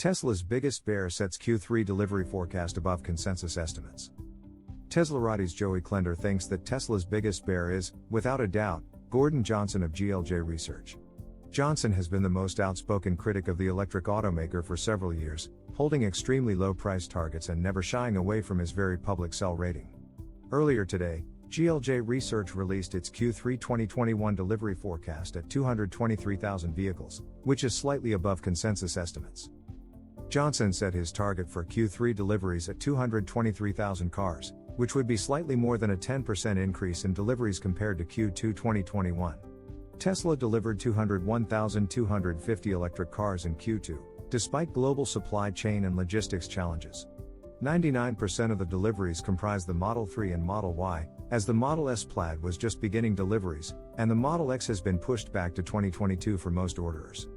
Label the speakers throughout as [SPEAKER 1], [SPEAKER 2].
[SPEAKER 1] Tesla's biggest bear sets Q3 delivery forecast above consensus estimates. Teslarati's Klender thinks that Tesla's biggest bear is, without a doubt, Johson of GLJ Research. Johson has been the most outspoken critic of the electric automaker for several years, holding extremely low price targets and never shying away from his very public sell rating. Earlier today, GLJ Research released its Q3 2021 delivery forecast at 223,000 vehicles, which is slightly above consensus estimates. Johson set his target for Q3 deliveries at 223,000 cars, which would be slightly more than a 10% increase in deliveries compared to Q2 2021. Tesla delivered 201,250 electric cars in Q2, despite global supply chain and logistics challenges. 99% of the deliveries comprise the Model 3 and Model Y, as the Model S Plaid was just beginning deliveries, and the Model X has been pushed back to 2022 for most orderers.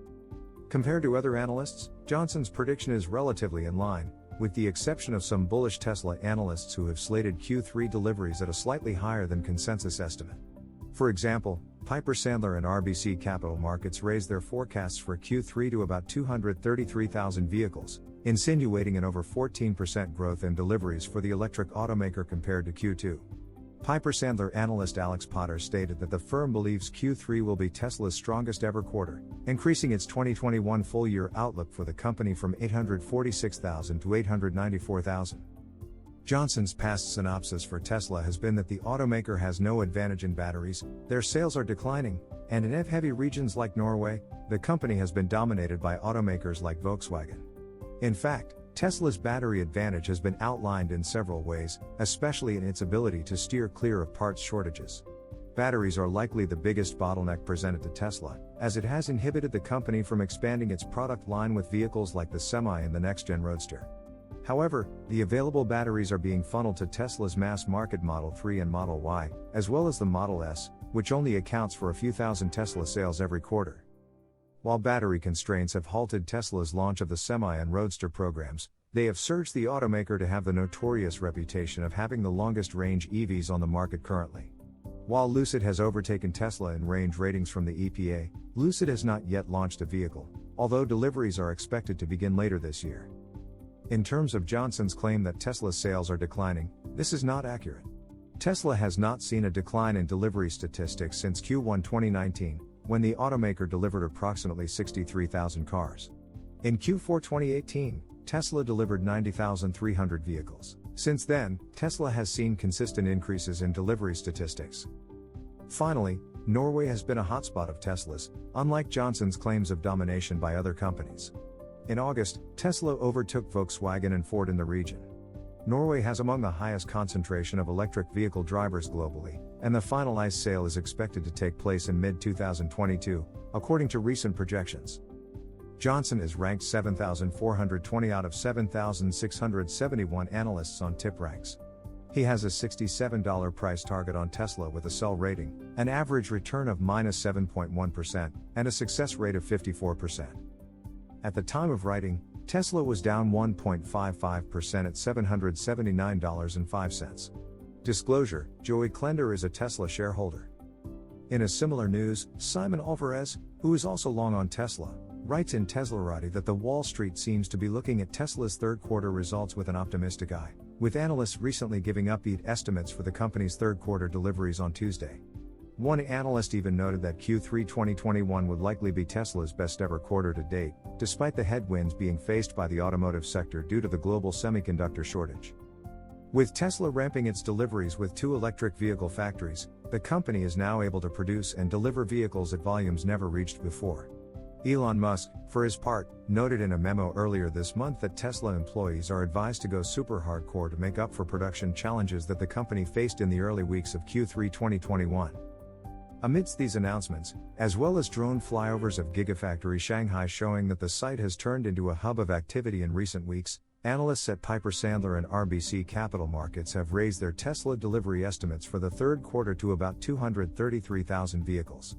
[SPEAKER 1] Compared to other analysts, Johson's prediction is relatively in line, with the exception of some bullish Tesla analysts who have slated Q3 deliveries at a slightly higher than consensus estimate. For example, Piper Sandler and RBC Capital Markets raised their forecasts for Q3 to about 233,000 vehicles, insinuating an over 14% growth in deliveries for the electric automaker compared to Q2. Piper Sandler analyst Alex Potter stated that the firm believes Q3 will be Tesla's strongest ever quarter, increasing its 2021 full-year outlook for the company from 846,000 to 894,000. Johson's past synopsis for Tesla has been that the automaker has no advantage in batteries, their sales are declining, and in EV-heavy regions like Norway, the company has been dominated by automakers like Volkswagen. In fact, Tesla's battery advantage has been outlined in several ways, especially in its ability to steer clear of parts shortages. Batteries are likely the biggest bottleneck presented to Tesla, as it has inhibited the company from expanding its product line with vehicles like the Semi and the next-gen Roadster. However, the available batteries are being funneled to Tesla's mass-market Model 3 and Model Y, as well as the Model S, which only accounts for a few thousand Tesla sales every quarter. While battery constraints have halted Tesla's launch of the Semi and Roadster programs, they have surged the automaker to have the notorious reputation of having the longest-range EVs on the market currently. While Lucid has overtaken Tesla in range ratings from the EPA, Lucid has not yet launched a vehicle, although deliveries are expected to begin later this year. In terms of Johson's claim that Tesla's sales are declining, this is not accurate. Tesla has not seen a decline in delivery statistics since Q1 2019, when the automaker delivered approximately 63,000 cars. In Q4 2018, Tesla delivered 90,300 vehicles. Since then, Tesla has seen consistent increases in delivery statistics. Finally, Norway has been a hotspot of Teslas, unlike Johson's claims of domination by other companies. In August, Tesla overtook Volkswagen and Ford in the region. Norway has among the highest concentration of electric vehicle drivers globally, and the finalized sale is expected to take place in mid-2022, according to recent projections. Johson is ranked 7,420 out of 7,671 analysts on TipRanks. He has a $67 price target on Tesla with a sell rating, an average return of -7.1%, and a success rate of 54%. At the time of writing, Tesla was down 1.55% at $779.05. Disclosure: Klender is a Tesla shareholder. In a similar news, Simon Alvarez, who is also long on Tesla, writes in Teslarati that the Wall Street seems to be looking at Tesla's third quarter results with an optimistic eye, with analysts recently giving upbeat estimates for the company's third quarter deliveries on Tuesday. One analyst even noted that Q3 2021 would likely be Tesla's best ever quarter to date, despite the headwinds being faced by the automotive sector due to the global semiconductor shortage. With Tesla ramping its deliveries with 2 electric vehicle factories, the company is now able to produce and deliver vehicles at volumes never reached before. Elon Musk, for his part, noted in a memo earlier this month that Tesla employees are advised to go super hardcore to make up for production challenges that the company faced in the early weeks of Q3 2021. Amidst these announcements, as well as drone flyovers of Gigafactory Shanghai showing that the site has turned into a hub of activity in recent weeks, analysts at Piper Sandler and RBC Capital Markets have raised their Tesla delivery estimates for the third quarter to about 233,000 vehicles.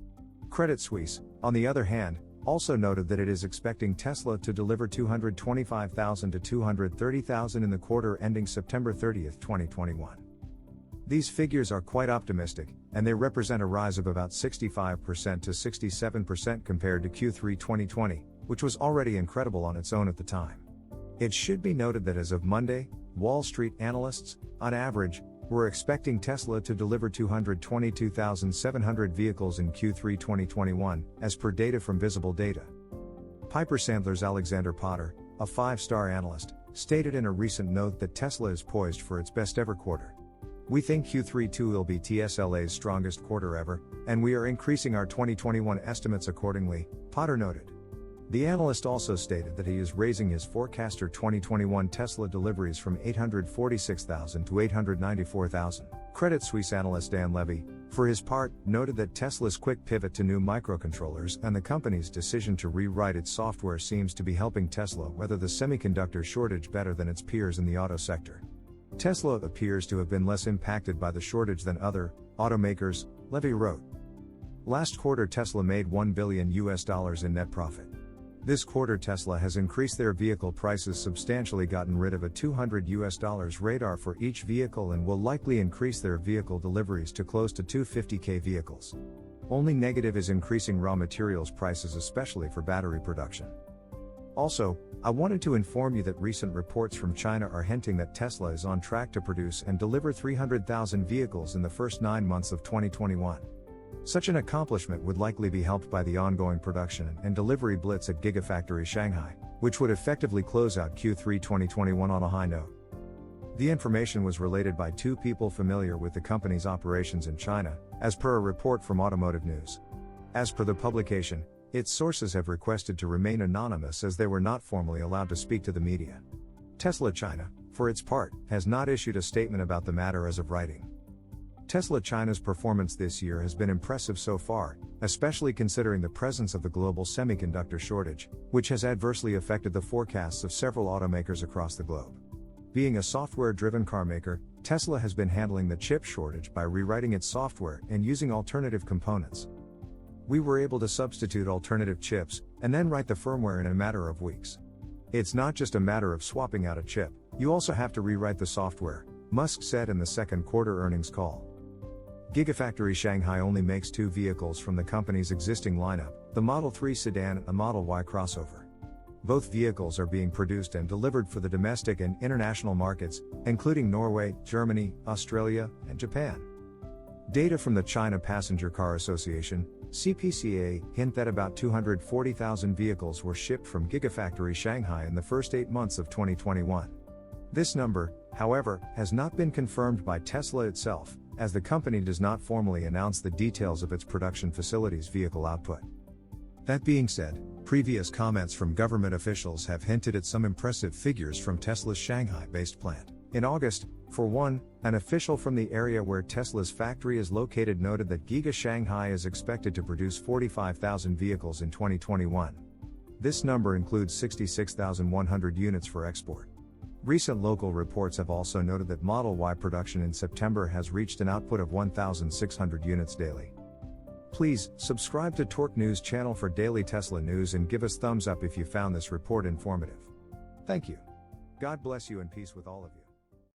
[SPEAKER 1] Credit Suisse, on the other hand, also noted that it is expecting Tesla to deliver 225,000 to 230,000 in the quarter ending September 30, 2021. These figures are quite optimistic, and they represent a rise of about 65% to 67% compared to Q3 2020, which was already incredible on its own at the time. It should be noted that as of Monday, Wall Street analysts, on average, were expecting Tesla to deliver 222,700 vehicles in Q3 2021, as per data from Visible Data. Piper Sandler's Alexander Potter, a 5-star analyst, stated in a recent note that Tesla is poised for its best ever quarter. "We think Q3 too will be TSLA's strongest quarter ever, and we are increasing our 2021 estimates accordingly," Potter noted. The analyst also stated that he is raising his forecast for 2021 Tesla deliveries from 846,000 to 894,000. Credit Suisse analyst Dan Levy, for his part, noted that Tesla's quick pivot to new microcontrollers and the company's decision to rewrite its software seems to be helping Tesla weather the semiconductor shortage better than its peers in the auto sector. Tesla appears to have been less impacted by the shortage than other automakers, Levy wrote. Last quarter Tesla made $1 billion in net profit. This quarter Tesla has increased their vehicle prices substantially, gotten rid of a $200 radar for each vehicle, and will likely increase their vehicle deliveries to close to 250,000 vehicles. Only negative is increasing raw materials prices, especially for battery production. Also, I wanted to inform you that recent reports from China are hinting that Tesla is on track to produce and deliver 300,000 vehicles in the first 9 months of 2021. Such an accomplishment would likely be helped by the ongoing production and delivery blitz at Gigafactory Shanghai, which would effectively close out Q3 2021 on a high note. The information was related by 2 people familiar with the company's operations in China, as per a report from Automotive News. As per the publication, its sources have requested to remain anonymous as they were not formally allowed to speak to the media. Tesla China, for its part, has not issued a statement about the matter as of writing. Tesla China's performance this year has been impressive so far, especially considering the presence of the global semiconductor shortage, which has adversely affected the forecasts of several automakers across the globe. Being a software-driven car maker, Tesla has been handling the chip shortage by rewriting its software and using alternative components. "We were able to substitute alternative chips, and then write the firmware in a matter of weeks. It's not just a matter of swapping out a chip, you also have to rewrite the software," Musk said in the second quarter earnings call. Gigafactory Shanghai only makes 2 vehicles from the company's existing lineup, the Model 3 sedan and the Model Y crossover. Both vehicles are being produced and delivered for the domestic and international markets, including Norway, Germany, Australia, and Japan. Data from the China Passenger Car Association, CPCA, hint that about 240,000 vehicles were shipped from Gigafactory Shanghai in the first 8 months of 2021. This number, however, has not been confirmed by Tesla itself, as the company does not formally announce the details of its production facility's vehicle output. That being said, previous comments from government officials have hinted at some impressive figures from Tesla's Shanghai-based plant. In August, for one, an official from the area where Tesla's factory is located noted that Giga Shanghai is expected to produce 45,000 vehicles in 2021. This number includes 66,100 units for export. Recent local reports have also noted that Model Y production in September has reached an output of 1,600 units daily. Please, subscribe to Torque News channel for daily Tesla news and give us thumbs up if you found this report informative. Thank you. God bless you and peace with all of you.